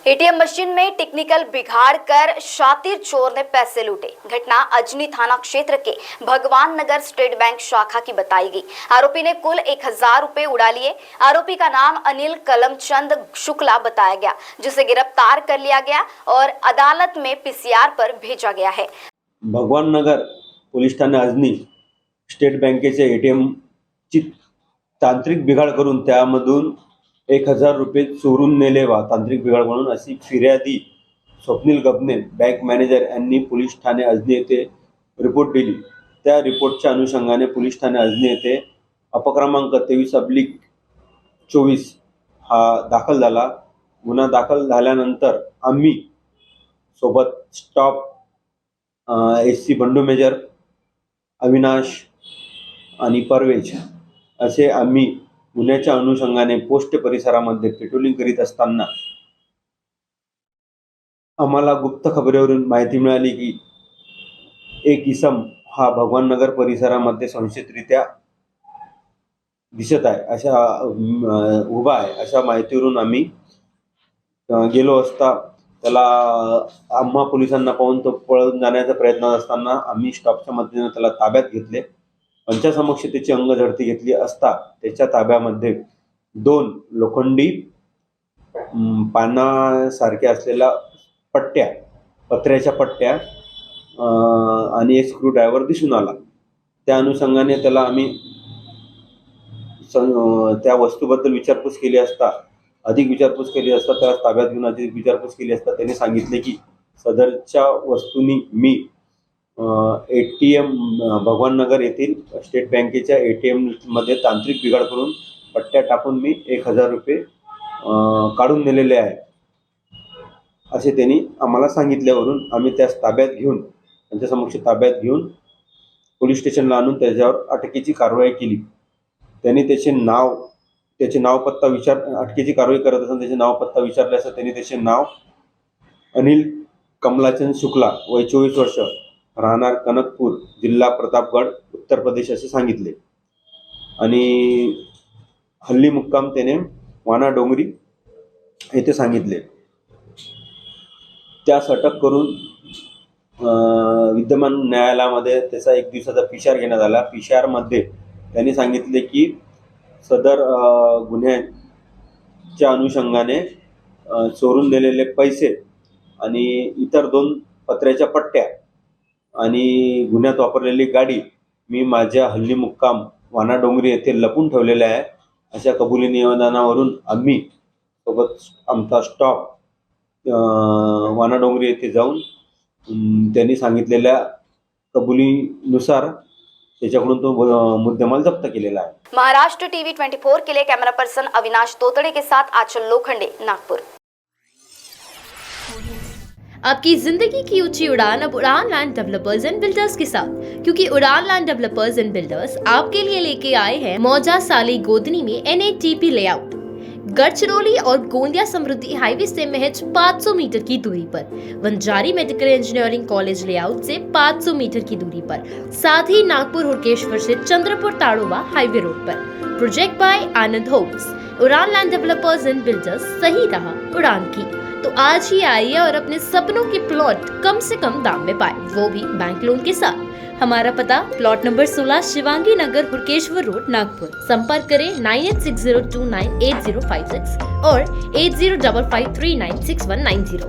ATM machine में technical बिगाड़ कर शातिर चोर ने पैसे लूटे। घटना अजनी थाना क्षेत्र के भगवान नगर स्टेट बैंक शाखा की बताई गई। आरोपी ने कुल 1000 रुपए उड़ा लिए। आरोपी का नाम अनिल कलमचंद शुक्ला बताया गया, जिसे गिरफ्तार कर लिया गया और अदालत में पीसीआर पर भेजा गया है। भगवान नगर पोलीस ठाणे अजनी स्टेट बँकेचे एटीएम ची तांत्रिक बिघाड करून त्यामधून 1000 रुपये चोरून नेले वा तांत्रिक बिघाड म्हणून अशी फिर्यादी स्वप्नील गबने बँक मॅनेजर यांनी पोलीस ठाणे अजनी येथे रिपोर्ट दिली। त्या रिपोर्टच्या अनुषंगाने पोलीस ठाणे अजनी येथे अपक्रमांक 23/24 हा दाखल झाला। गुन्हा दाखल झाल्यानंतर आम्ही सोबत स्टॉप एससी बंडू मेजर, अविनाश आणि परवेज असे आम्ही गुन्ह्याच्या अनुषंगाने पोस्ट परिसरामध्ये पेट्रोलिंग करीत असताना आम्हाला गुप्त खबरेवरून माहिती मिळाली की एक इसम हा भगवान नगर परिसरामध्ये संशयितरित्या दिसत आहे, अशा उभा आहे अशा माहितीवरून आम्ही गेलो असता त्याला आम्हा पोलिसांना पाहून तो पळून जाण्याचा प्रयत्न असताना आम्ही स्टॉपच्या मदतीने त्याला ताब्यात घेतले। पंचासमक्ष त्याची अंगझडती घेतली असता त्याच्या ताब्यामध्ये 2 लोखंडी पानासारख्या असलेल्या पट्ट्या, पत्र्याच्या पट्ट्या आणि एक स्क्रू ड्रायव्हर दिसून आला। त्या अनुषंगाने त्याला आम्ही त्या वस्तूबद्दल विचारपूस केली असता त्याला ताब्यात घेऊन अधिक विचारपूस केली असता त्याने सांगितले की सदरच्या वस्तूंनी मी एटीएम भगवान नगर येथील स्टेट बँकेच्या एटीएम मध्ये तांत्रिक बिघाड करून पट्ट्या टाकून मी 1000 रुपये काढून नेलेले आहे असे त्यांनी आम्हाला सांगितल्यावरून आम्ही त्यास त्यांच्या समक्ष ताब्यात घेऊन पोलीस स्टेशनला आणून त्याच्यावर अटकेची कारवाई केली। त्यांनी त्याचे नाव पत्ता अटकेची कारवाई करत असताना त्याचे नाव पत्ता विचारले असता त्यांनी त्याचे नाव अनिल कमलाचंद शुक्ला, वय 24 वर्ष, राहणार कनकपूर, जिल्हा प्रतापगड, उत्तर प्रदेश असे सांगितले आणि हल्ली मुक्काम त्याने वाना डोंगरी येथे सांगितले। त्यास अटक करून विद्यमान न्यायालयामध्ये त्याचा 1 दिवसाचा पीसीआर घेण्यात आला। पीसीआर मध्ये त्यांनी सांगितले की सदर गुन्ह्याच्या अनुषंगाने चोरून नेलेले पैसे आणि इतर 2 पत्र्याच्या पट्ट्या आणि गुन्ह्यात वापरलेली गाडी मी माझ्या हल्ली मुक्काम वाना डोंगरी येथे लपून ठेवलेले आहे अशा कबुली निवेदनावरून आम्ही सोबत आमचा स्टॉप वाना डोंगरी येथे जाऊन त्यांनी सांगितलेल्या कबुलीनुसार त्याच्याकडून तो मुद्देमाल जप्त केलेला आहे। महाराष्ट्र टीवी 24 के लिए कैमरा पर्सन अविनाश तोतड़े के साथ आंचल लोखंडे, नागपुर। आपकी जिंदगी की ऊंची उड़ान अब उड़ान लैंड डेवलपर्स एंड बिल्डर्स के साथ, क्योंकि उड़ान लैंड डेवलपर्स एंड बिल्डर्स आपके लिए लेके आए हैं मौजा साली गोदनी में NATP लेआउट। गढ़चिरौली और गोंदिया समृद्धि हाईवे से महज 500 मीटर की दूरी पर, Vanjari medical engineering college layout से 500 मीटर की दूरी पर, साथ ही नागपुर हुड़केश्वर से चंद्रपुर ताड़ोबा हाईवे रोड पर। Project by Anand homes. Udaan land developers and builders, सही रहा उड़ान की तो आज ही आइए और अपने सपनों के प्लॉट कम से कम दाम में पाए, वो भी बैंक लोन के साथ। हमारा पता प्लॉट नंबर 16, शिवांगी नगर, हुड़केश्वर रोड, नागपुर। संपर्क करें 9860298056 और 8055396190।